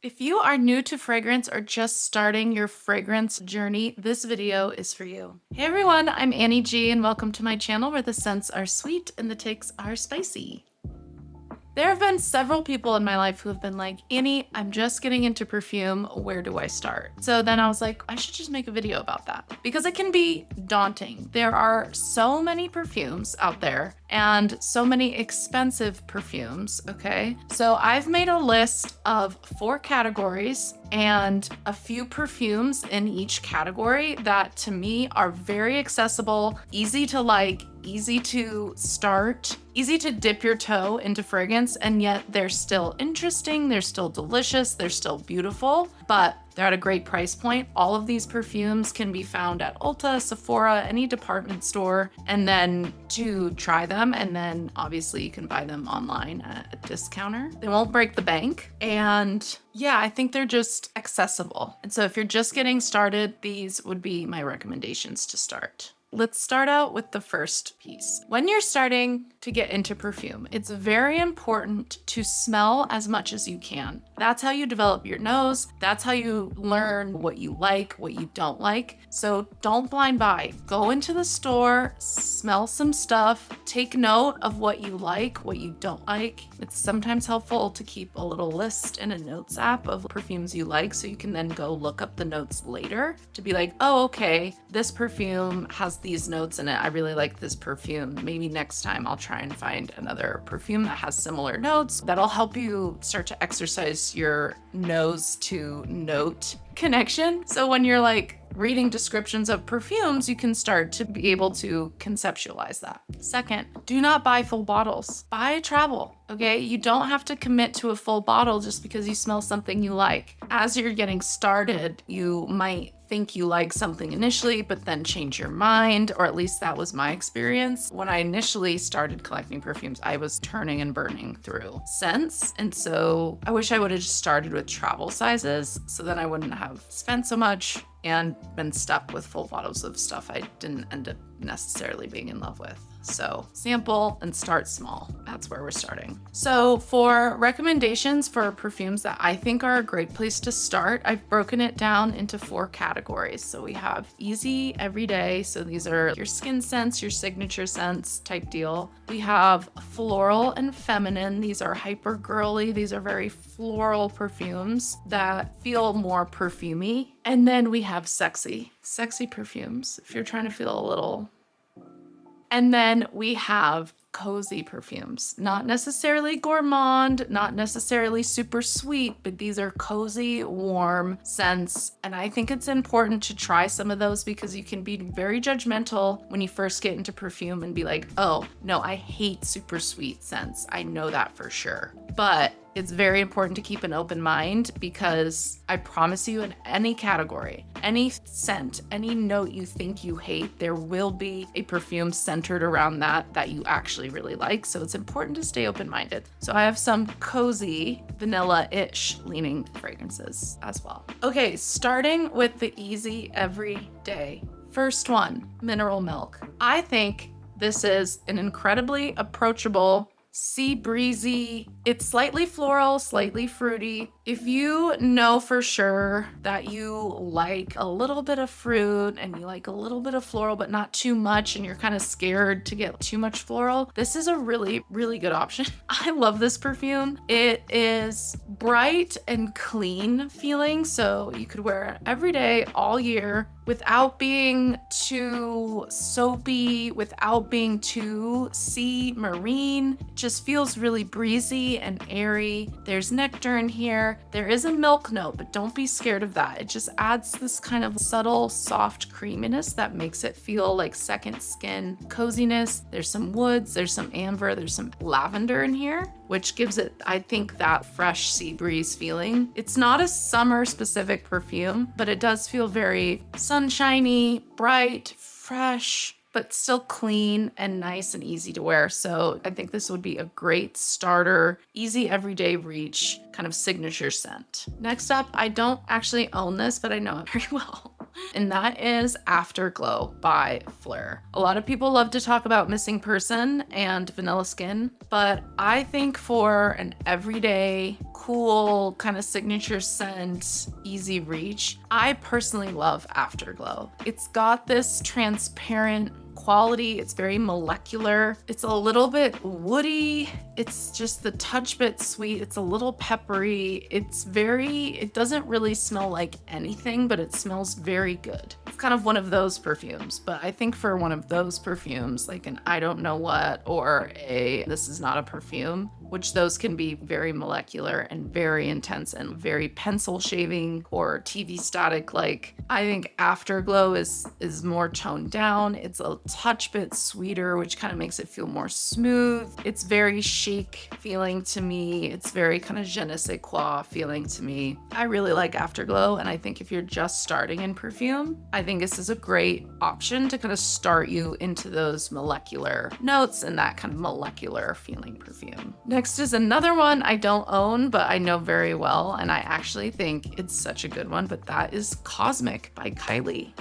If you are new to fragrance or just starting your fragrance journey, this video is for you. Hey everyone, I'm Annie G and welcome to my channel where the scents are sweet and the takes are spicy. There have been several people in my life who have been like, Annie, I'm just getting into perfume. Where do I start? So then I was like, I should just make a video about that because it can be daunting. There are so many perfumes out there and so many expensive perfumes, okay? So I've made a list of 4 categories and a few perfumes in each category that to me are very accessible, easy to like, easy to start, easy to dip your toe into fragrance, and yet they're still interesting, they're still delicious, they're still beautiful, but they're at a great price point. All of these perfumes can be found at Ulta, Sephora, any department store, and then to try them, and then obviously you can buy them online at a discounter. They won't break the bank, and yeah, I think they're just accessible. And so if you're just getting started, these would be my recommendations to start. Let's start out with the first piece. When you're starting to get into perfume, it's very important to smell as much as you can. That's how you develop your nose. That's how you learn what you like, what you don't like. So don't blind buy. Go into the store, smell some stuff, take note of what you like, what you don't like. It's sometimes helpful to keep a little list in a notes app of perfumes you like so you can then go look up the notes later to be like, oh, okay, this perfume has these notes in it. I really like this perfume. Maybe next time I'll try and find another perfume that has similar notes. That'll help you start to exercise your nose to note connection. So when you're like reading descriptions of perfumes, you can start to be able to conceptualize that. Second, do not buy full bottles. Buy a travel, okay? You don't have to commit to a full bottle just because you smell something you like. As you're getting started, you might think you like something initially, but then change your mind, or at least that was my experience. When I initially started collecting perfumes, I was turning and burning through scents. And so I wish I would have just started with travel sizes so then I wouldn't have spent so much and been stuck with full bottles of stuff I didn't end up necessarily being in love with. So sample and start small. That's where we're starting. So for recommendations for perfumes that I think are a great place to start, I've broken it down into 4 categories. So we have easy, everyday. So these are your skin scents, your signature scents type deal. We have floral and feminine. These are hyper girly. These are very floral perfumes that feel more perfumey. And then we have sexy perfumes if you're trying to feel a little. And then we have cozy perfumes, not necessarily gourmand, not necessarily super sweet, but these are cozy, warm scents. And I think it's important to try some of those because you can be very judgmental when you first get into perfume and be like, oh, no, I hate super sweet scents. I know that for sure. But it's very important to keep an open mind because I promise you in any category, any scent, any note you think you hate, there will be a perfume centered around that you actually really like. So it's important to stay open-minded. So I have some cozy, vanilla-ish leaning fragrances as well. Okay, starting with the easy everyday. First one, Mineral Milk. I think this is an incredibly approachable, sea breezy. It's slightly floral, slightly fruity. If you know for sure that you like a little bit of fruit and you like a little bit of floral, but not too much, and you're kind of scared to get too much floral, this is a really, really good option. I love this perfume. It is bright and clean feeling, so you could wear it every day, all year, without being too soapy, without being too sea marine. It just feels really breezy and airy. There's nectar in here. There is a milk note, but don't be scared of that. It just adds this kind of subtle, soft creaminess that makes it feel like second skin coziness. There's some woods, there's some amber, there's some lavender in here, which gives it, I think, that fresh sea breeze feeling. It's not a summer specific perfume, but it does feel very sunshiny, bright, fresh, but still clean and nice and easy to wear. So I think this would be a great starter, easy everyday reach kind of signature scent. Next up, I don't actually own this, but I know it very well. and that is Afterglow by Phlur. A lot of people love to talk about missing person and vanilla skin, but I think for an everyday, cool, kind of signature scent, easy reach, I personally love Afterglow. It's got this transparent quality. It's very molecular. It's a little bit woody. It's just the touch bit sweet. It's a little peppery. It doesn't really smell like anything, but it smells very good. It's kind of one of those perfumes, but I think for one of those perfumes, like an I don't know what or a this is not a perfume, which those can be very molecular and very intense and very pencil shaving or TV static. Like, I think Afterglow is more toned down. It's a touch bit sweeter, which kind of makes it feel more smooth. It's very chic feeling to me. It's very kind of je ne sais quoi feeling to me. I really like Afterglow, and I think if you're just starting in perfume, I think this is a great option to kind of start you into those molecular notes and that kind of molecular feeling perfume. Next is another one I don't own, but I know very well, and I actually think it's such a good one, but that is Cosmic by Kylie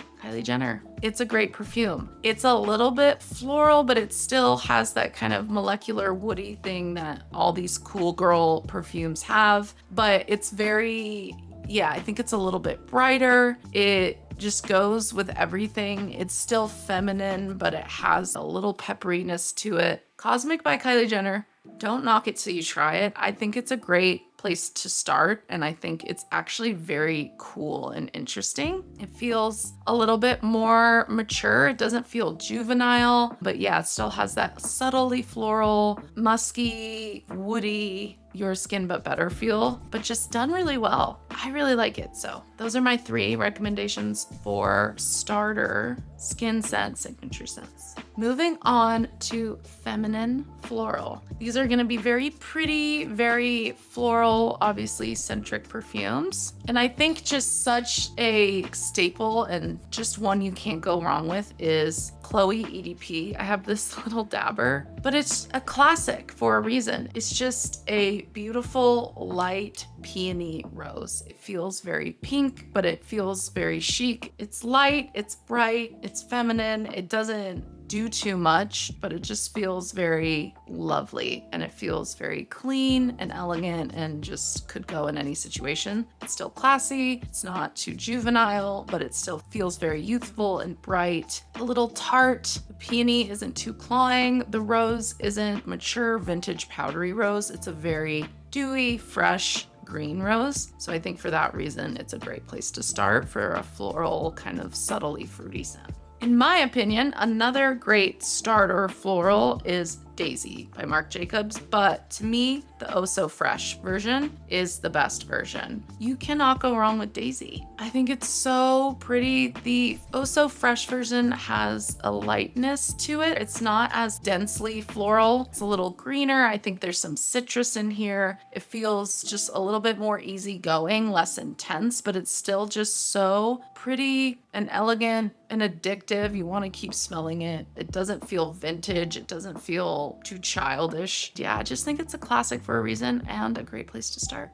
Jenner. It's a great perfume. It's a little bit floral, but it still has that kind of molecular woody thing that all these cool girl perfumes have, but it's very, yeah, I think it's a little bit brighter. It just goes with everything. It's still feminine, but it has a little pepperiness to it. Cosmic by Kylie Jenner. Don't knock it till you try it. I think it's a great place to start, and I think it's actually very cool and interesting. It feels a little bit more mature. It doesn't feel juvenile, but yeah, it still has that subtly floral, musky, woody, your skin but better feel, but just done really well. I really like it. So those are my 3 recommendations for starter skin scent signature scents. Moving on to feminine floral. These are going to be very pretty, very floral, obviously centric perfumes. And I think just such a staple and just one you can't go wrong with is Chloé EDP. I have this little dabber, but it's a classic for a reason. It's just a beautiful light peony rose. It feels very pink, but it feels very chic. It's light, it's bright, it's feminine. It doesn't do too much, but it just feels very lovely, and it feels very clean and elegant and just could go in any situation. It's still classy, it's not too juvenile, but it still feels very youthful and bright. A little tart. The peony isn't too clawing. The rose isn't mature vintage powdery rose. It's a very dewy, fresh green rose. So I think for that reason, it's a great place to start for a floral kind of subtly fruity scent. In my opinion, another great starter floral is Daisy by Marc Jacobs, but to me, the Oh So Fresh version is the best version. You cannot go wrong with Daisy. I think it's so pretty. The Oh So Fresh version has a lightness to it. It's not as densely floral. It's a little greener. I think there's some citrus in here. It feels just a little bit more easygoing, less intense, but it's still just so pretty and elegant and addictive. You want to keep smelling it. It doesn't feel vintage. It doesn't feel too childish. Yeah, I just think it's a classic for a reason and a great place to start.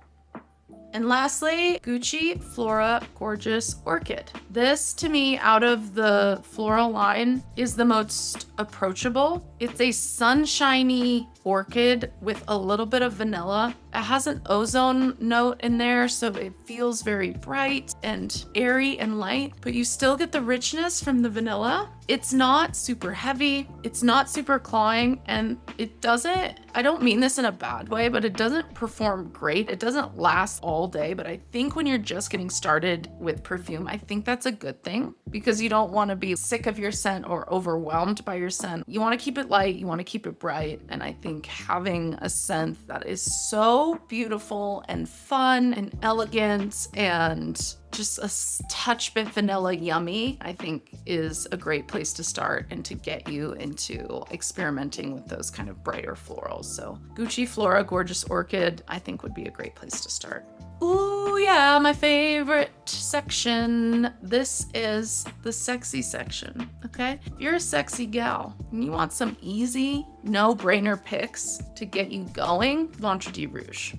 And lastly, Gucci Flora Gorgeous Orchid. This, to me, out of the floral line, is the most approachable. It's a sunshiny orchid with a little bit of vanilla. It has an ozone note in there, so it feels very bright and airy and light, but you still get the richness from the vanilla. It's not super heavy, it's not super clawing, and it doesn't, I don't mean this in a bad way, but it doesn't perform great. It doesn't last all day, but I think when you're just getting started with perfume, I think that's a good thing because you don't want to be sick of your scent or overwhelmed by your scent. You want to keep it light, you want to keep it bright, and I think having a scent that is so beautiful and fun and elegant and just a touch bit vanilla yummy, I think is a great place to start and to get you into experimenting with those kind of brighter florals. So Gucci Flora Gorgeous Orchid, I think would be a great place to start. Ooh, yeah, my favorite section. This is the sexy section, okay? If you're a sexy gal and you want some easy, no-brainer picks to get you going, Ventre de Rouge.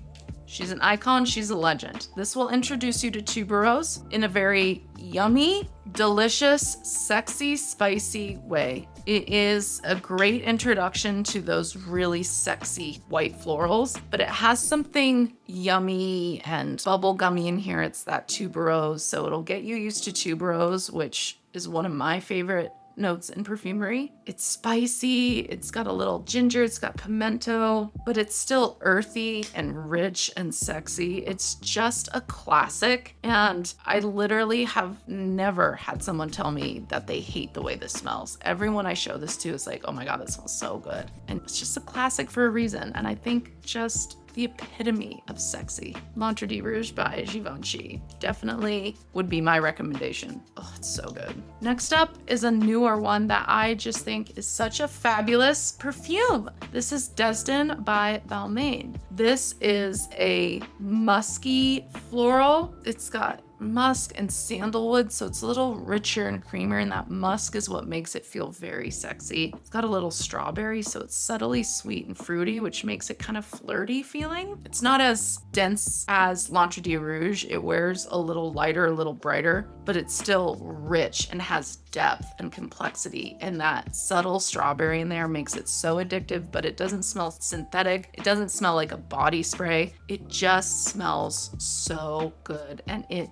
She's an icon, she's a legend. This will introduce you to tuberose in a very yummy, delicious, sexy, spicy way. It is a great introduction to those really sexy white florals, but it has something yummy and bubblegummy in here. It's that tuberose, so it'll get you used to tuberose, which is one of my favorite notes in perfumery. It's spicy, it's got a little ginger, it's got pimento, but it's still earthy and rich and sexy. It's just a classic, and I literally have never had someone tell me that they hate the way this smells. Everyone I show this to is like, oh my god, this smells so good. And it's just a classic for a reason, and I think just the epitome of sexy. L'Entrée Rouge by Givenchy definitely would be my recommendation. Oh, it's so good. Next up is a newer one that I just think is such a fabulous perfume. This is Destin by Balmain. This is a musky floral. It's got musk and sandalwood, so it's a little richer and creamier, and that musk is what makes it feel very sexy. It's got a little strawberry, so it's subtly sweet and fruity, which makes it kind of flirty feeling. It's not as dense as L'Entrée Rouge. It wears a little lighter, a little brighter, but it's still rich and has depth and complexity, and that subtle strawberry in there makes it so addictive, but it doesn't smell synthetic. It doesn't smell like a body spray. It just smells so good, and it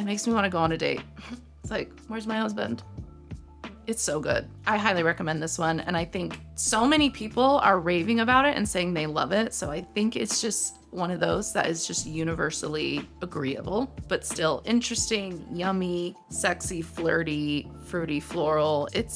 makes me want to go on a date. It's like, where's my husband? It's so good. I highly recommend this one, and I think so many people are raving about it and saying they love it, so I think it's just one of those that is just universally agreeable, but still interesting, yummy, sexy, flirty, fruity, floral. It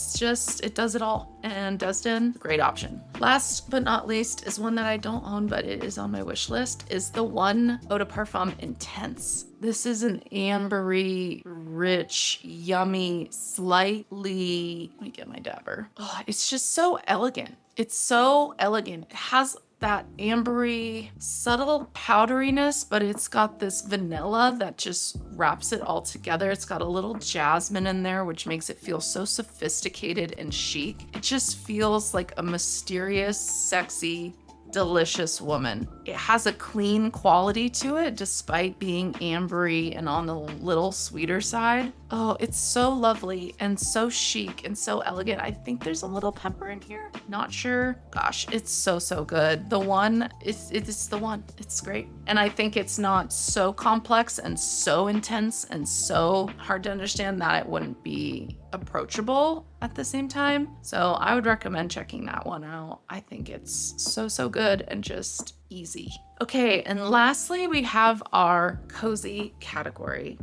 does it all. And Destin, great option. Last but not least is one that I don't own, but it is on my wish list, is the one Eau de Parfum Intense. This is an ambery, rich, yummy, slightly, let me get my dabber. Oh, it's just so elegant. It's so elegant. It has that ambery, subtle powderiness, but it's got this vanilla that just wraps it all together. It's got a little jasmine in there, which makes it feel so sophisticated and chic. It just feels like a mysterious, sexy, delicious woman. It has a clean quality to it despite being ambery and on the little sweeter side. Oh, it's so lovely and so chic and so elegant. I think there's a little pepper in here. Not sure. Gosh, it's so, so good. The one, it's the one. It's great. And I think it's not so complex and so intense and so hard to understand that it wouldn't be approachable at the same time. So I would recommend checking that one out. I think it's so, so good and just easy. Okay, and lastly, we have our cozy category.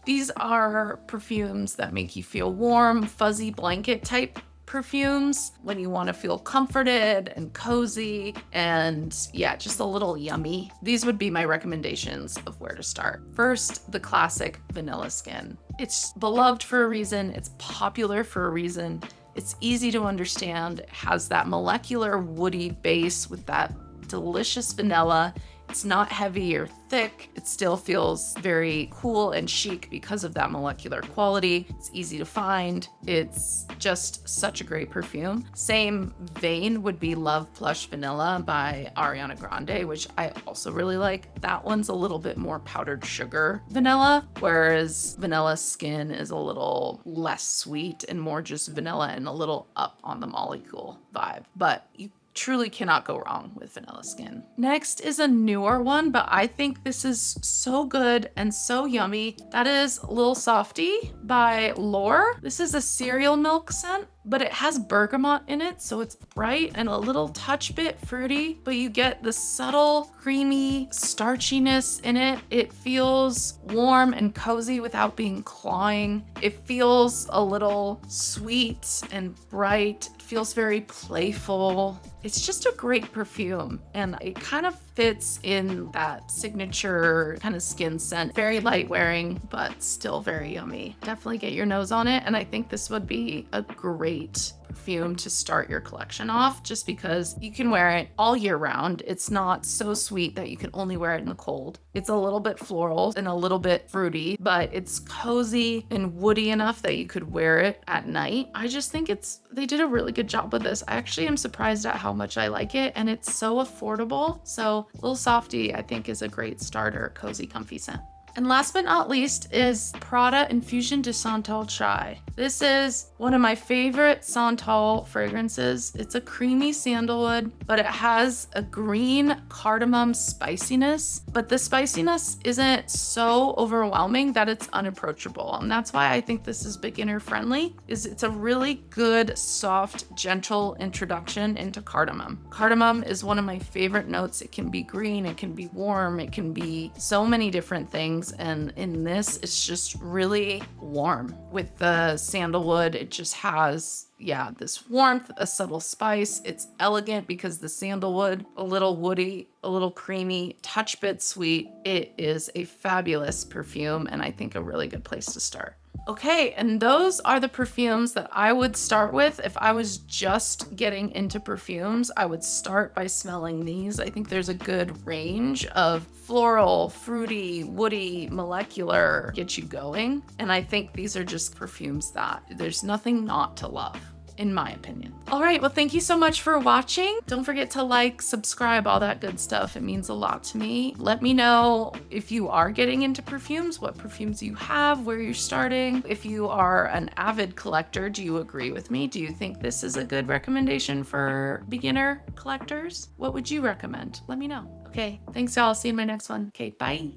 These are perfumes that make you feel warm, fuzzy blanket type perfumes when you want to feel comforted and cozy and yeah, just a little yummy. These would be my recommendations of where to start. First, the classic Vanilla Skin. It's beloved for a reason. It's popular for a reason. It's easy to understand. It has that molecular woody base with that delicious vanilla. It's not heavy or thick. It still feels very cool and chic because of that molecular quality. It's easy to find. It's just such a great perfume. Same vein would be Love Plush Vanilla by Ariana Grande, which I also really like. That one's a little bit more powdered sugar vanilla, whereas Vanilla Skin is a little less sweet and more just vanilla and a little up on the molecule vibe. But you truly cannot go wrong with Vanilla Skin. Next is a newer one, but I think this is so good and so yummy. That is Lil Softie by LØRE. This is a cereal milk scent, but it has bergamot in it, so it's bright and a little touch bit fruity, but you get the subtle, creamy starchiness in it. It feels warm and cozy without being cloying. It feels a little sweet and bright. It feels very playful. It's just a great perfume, and it kind of fits in that signature kind of skin scent. Very light wearing, but still very yummy. Definitely get your nose on it, and I think this would be a great perfume to start your collection off, just because you can wear it all year round. It's not so sweet that you can only wear it in the cold. It's a little bit floral and a little bit fruity, but it's cozy and woody enough that you could wear it at night. I just think they did a really good job with this. I actually am surprised at how much I like it, and it's so affordable. So little Softie, I think, is a great starter, cozy, comfy scent. And last but not least is Prada Infusion de Santal Chai. This is one of my favorite Santal fragrances. It's a creamy sandalwood, but it has a green cardamom spiciness, but the spiciness isn't so overwhelming that it's unapproachable. And that's why I think this is beginner friendly, is it's a really good, soft, gentle introduction into cardamom. Cardamom is one of my favorite notes. It can be green, it can be warm, it can be so many different things. And in this, it's just really warm. With the sandalwood, it just has, yeah, this warmth, a subtle spice. It's elegant because the sandalwood, a little woody, a little creamy, touch bit sweet. It is a fabulous perfume, and I think a really good place to start. Okay, and those are the perfumes that I would start with. If I was just getting into perfumes, I would start by smelling these. I think there's a good range of floral, fruity, woody, molecular, get you going. And I think these are just perfumes that there's nothing not to love, in my opinion. All right, well, thank you so much for watching. Don't forget to like, subscribe, all that good stuff. It means a lot to me. Let me know if you are getting into perfumes, what perfumes you have, where you're starting. If you are an avid collector, do you agree with me? Do you think this is a good recommendation for beginner collectors? What would you recommend? Let me know. Okay, thanks y'all. See you in my next one. Okay, bye.